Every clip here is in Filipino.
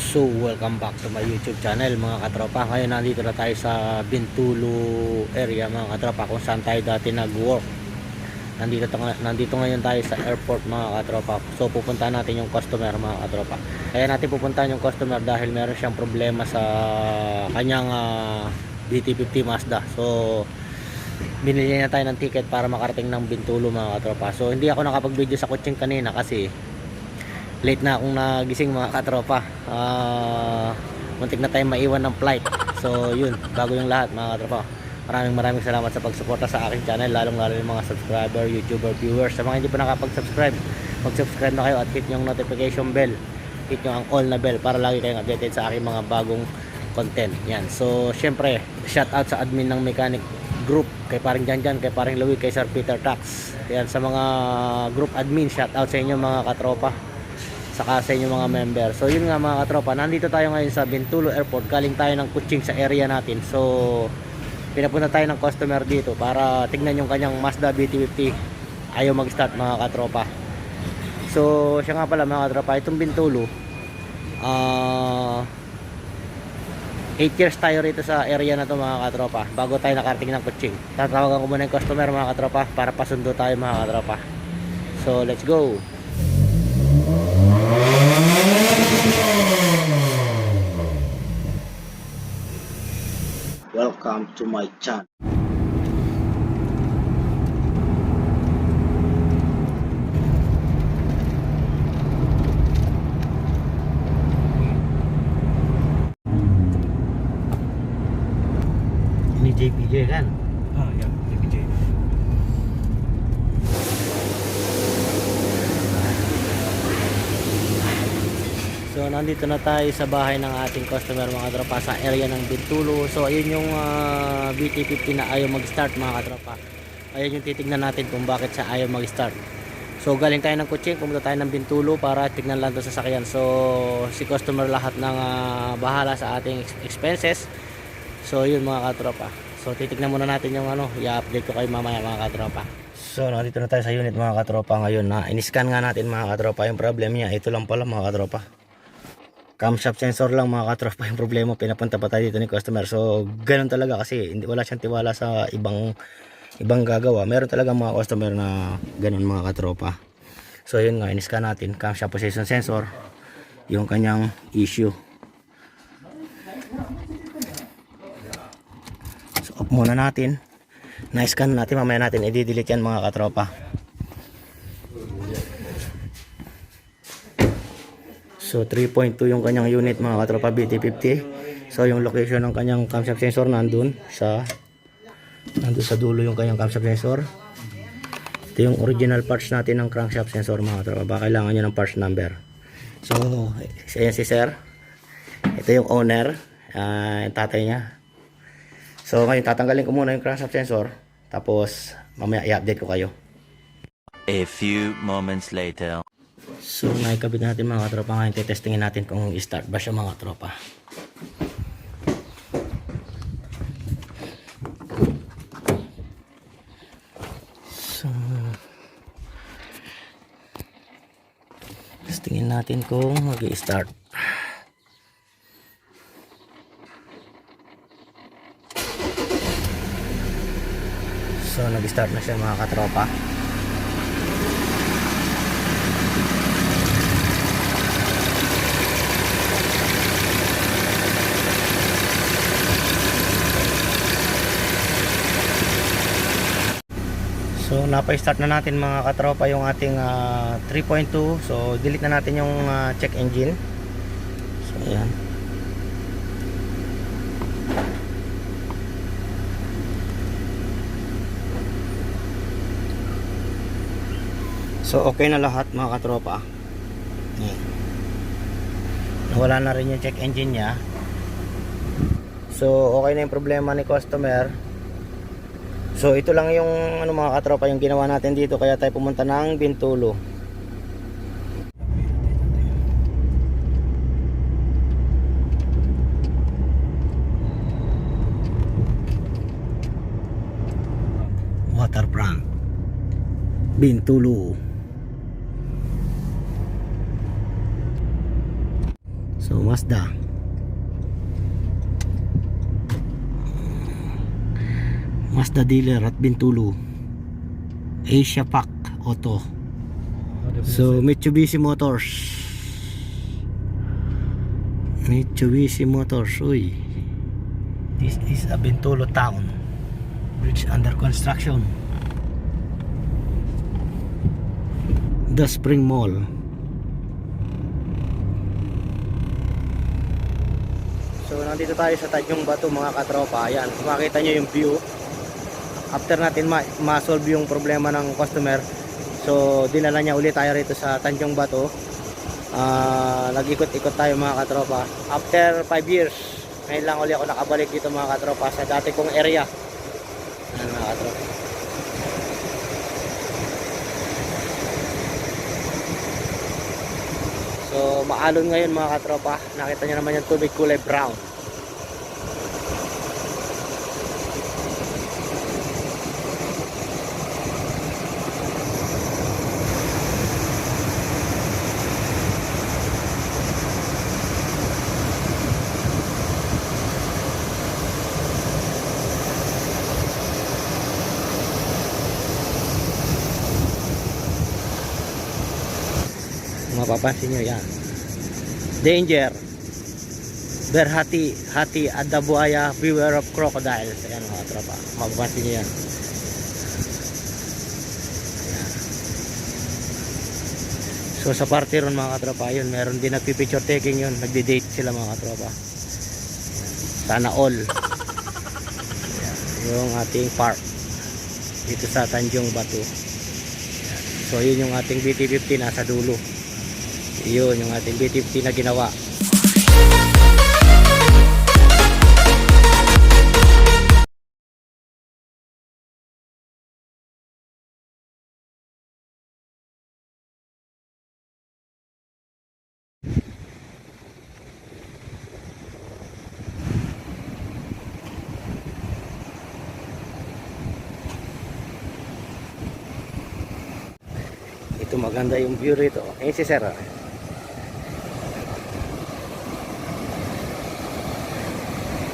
So welcome back to my YouTube channel mga katropa. Ngayon nandito na tayo sa Bintulu area mga katropa, kung saan tayo dati nag-work. Nandito ngayon tayo sa airport mga katropa. So pupuntahan natin yung customer mga katropa. Kaya natin pupuntahan yung customer dahil meron siyang problema sa kanyang BT50 Mazda. So binili na tayo ng ticket para makarating ng Bintulu mga katropa. So hindi ako nakapag-video sa kutsing kanina kasi late na akong nagising mga katropa. Muntik na tayong maiwan ng flight. So yun, bago yung lahat mga katropa, maraming salamat sa pagsuporta sa aking channel, lalong lalo yung mga subscriber, YouTuber, viewers. Sa mga hindi pa nakapag-subscribe, mag-subscribe na kayo at hit yung notification bell, hit nyo ang all na bell para lagi kayong updated sa aking mga bagong content. Yan, so syempre shout out sa admin ng Mechanic Group, kay paring Janjan, kay paring Louie, kay Sir Peter Tax. Yan, sa mga group admin, shout out sa inyo mga katropa, saka sa inyong mga member. So yun nga mga katropa, nandito tayo ngayon sa Bintulu Airport. Galing tayo ng kutsing sa area natin. So pinapunta tayo ng customer dito para tignan yung kanyang Mazda BT50. Ayaw mag-start mga katropa. So siya nga pala mga katropa, itong Bintulu, 8 years tayo rito sa area na to mga katropa, bago tayo nakarating ng kutsing. Tatawagan ko muna yung customer mga katropa para pasundo tayo mga katropa. So let's go. Welcome to my channel. Ini JPJ kan? Ya, JPJ. So nandito na tayo sa bahay ng ating customer mga katropa, sa area ng Bintulu. So ayun yung BT50 na ayaw mag-start mga katropa. Ayun yung titignan natin kung bakit siya ayaw mag-start. So galing tayo ng kutsing, pumunta tayo ng Bintulu para tignan lang doon sa sasakyan. So si customer lahat ng bahala sa ating expenses. So yun mga katropa. So titignan muna natin yung i-update ko kayo mamaya mga katropa. So nandito na tayo sa unit mga katropa ngayon, na in-scan nga natin mga katropa. Yung problem niya, ito lang pala mga katropa. Camshaft sensor lang mga katropa yung problema. Pinapunta pa tayo dito ni customer. So ganun talaga kasi wala siyang tiwala sa ibang gagawa. Meron talaga mga customer na ganun mga katropa. So yun nga, in-scan natin camshaft position sensor, yung kanyang issue. So off muna natin, na-scan natin, mamaya natin i-delete yan mga katropa. So 3.2 yung kanyang unit mga katropa, BT50. So yung location ng kanyang camshaft sensor nandun sa dulo yung kanyang camshaft sensor. Ito yung original parts natin ng crankshaft sensor mga katropa. Baka kailangan nyo ng parts number. So ayan si sir. Ito yung owner, yung tatay niya. So ngayon tatanggalin ko muna yung crankshaft sensor, tapos mamaya i-update ko kayo. A few moments later. So naikabit natin mga katropa. Ngayon testingin natin kung i-start ba siya mga katropa. So testingin natin kung mag-i-start. So nag-start na siya mga katropa. So napa-start na natin mga katropa yung ating 3.2. So delete na natin yung check engine. So ayan. So okay na lahat mga katropa. Ayan. Nawala na rin yung check engine nya. So okay na yung problema ni customer. So ito lang yung mga katropa yung ginawa natin dito, kaya tayo pumunta ng Bintulu. Waterfront Bintulu. So Mazda. Mazda dealer at Bintulu. Asia Pac Auto. So Mitsubishi Motors. Mitsubishi Motors. Uy. This is a Bintulu town. Bridge under construction. The Spring Mall. So nandito tayo sa Tanjung Bato mga katropa. Ayan, makita nyo yung view. After natin ma-solve yung problema ng customer, so dinala niya ulit tayo rito sa Tanjung Bato. Nag-ikot-ikot tayo mga katropa. After 5 years, ngayon lang ulit ako nakabalik dito mga katropa sa dati kong area. Ayan mga katropa. So maalon ngayon mga katropa. Nakita niyo naman yung tubig kulay brown. Mapapansin nyo yan. Danger. Berhati hati ada buaya, beware of crocodiles. Ayan mga tropa, mapapansin nyo yan. Ayan. So sa party ron mga katropa, yun meron din nagpipicture taking yun. Nagdi-date sila mga katropa. Sana all. Ayan. Yung ating park dito sa Tanjung Bato. Ayan. So yun yung ating BT50 nasa dulo. Yun yung ating BT50 na ginawa. Ito maganda yung view rito. Ayun si Sir.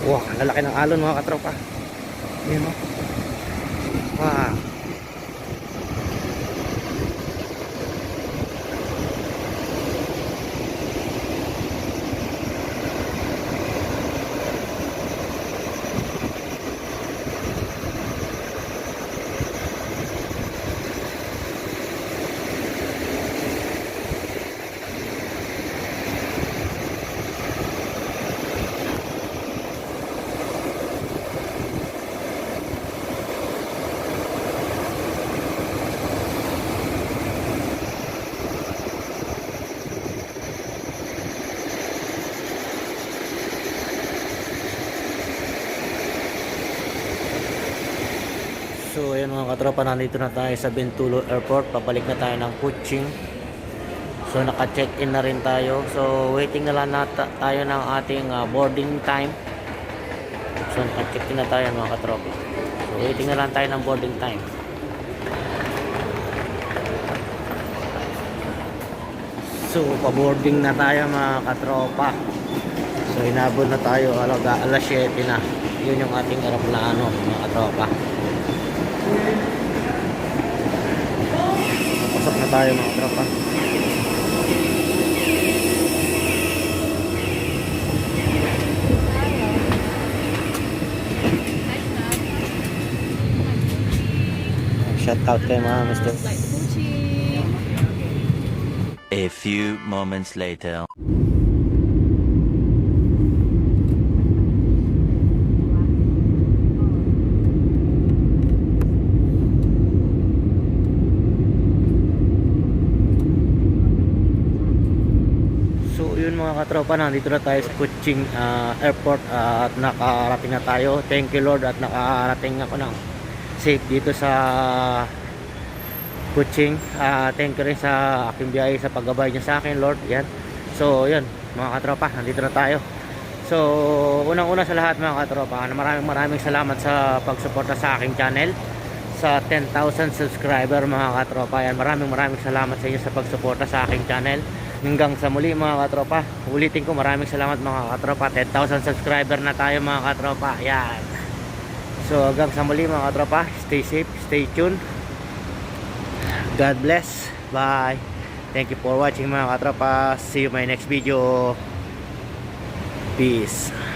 Wow, ang lalaki ng alon mga katropa. Ayan o. Wow. So ayan mga katropa, nandito na tayo sa Bintulu Airport. Papalik na tayo ng Kuching. So naka-check-in na rin tayo. So waiting na lang tayo ng ating boarding time. So naka-check-in na tayo mga katropa. So waiting na lang tayo ng boarding time. So pa-boarding na tayo mga katropa. So inabot na tayo alas 7 na. Yun yung ating aeroplano mga katropa. Pasok na tayo mga tropa. Shout out kay mga Mr. A few moments later. Mga katropa, nandito na tayo sa Kuching Airport at nakarating na tayo. Thank you Lord at nakarating ako ng safe dito sa Kuching. Thank you rin sa aking biyahe sa paggabay niya sa akin Lord. Yan. So yun mga katropa, nandito na tayo. So unang-una sa lahat mga katropa, maraming salamat sa pagsuporta sa aking channel. Sa 10,000 subscriber mga katropa, yan, maraming salamat sa inyo sa pagsuporta sa aking channel. hanggang sa muli mga katropa. Ulitin ko, maraming salamat mga katropa. 10,000 subscriber na tayo mga katropa. Yan. So hanggang sa muli mga katropa. Stay safe, stay tuned. God bless. Bye. Thank you for watching mga katropa. See you in my next video. Peace.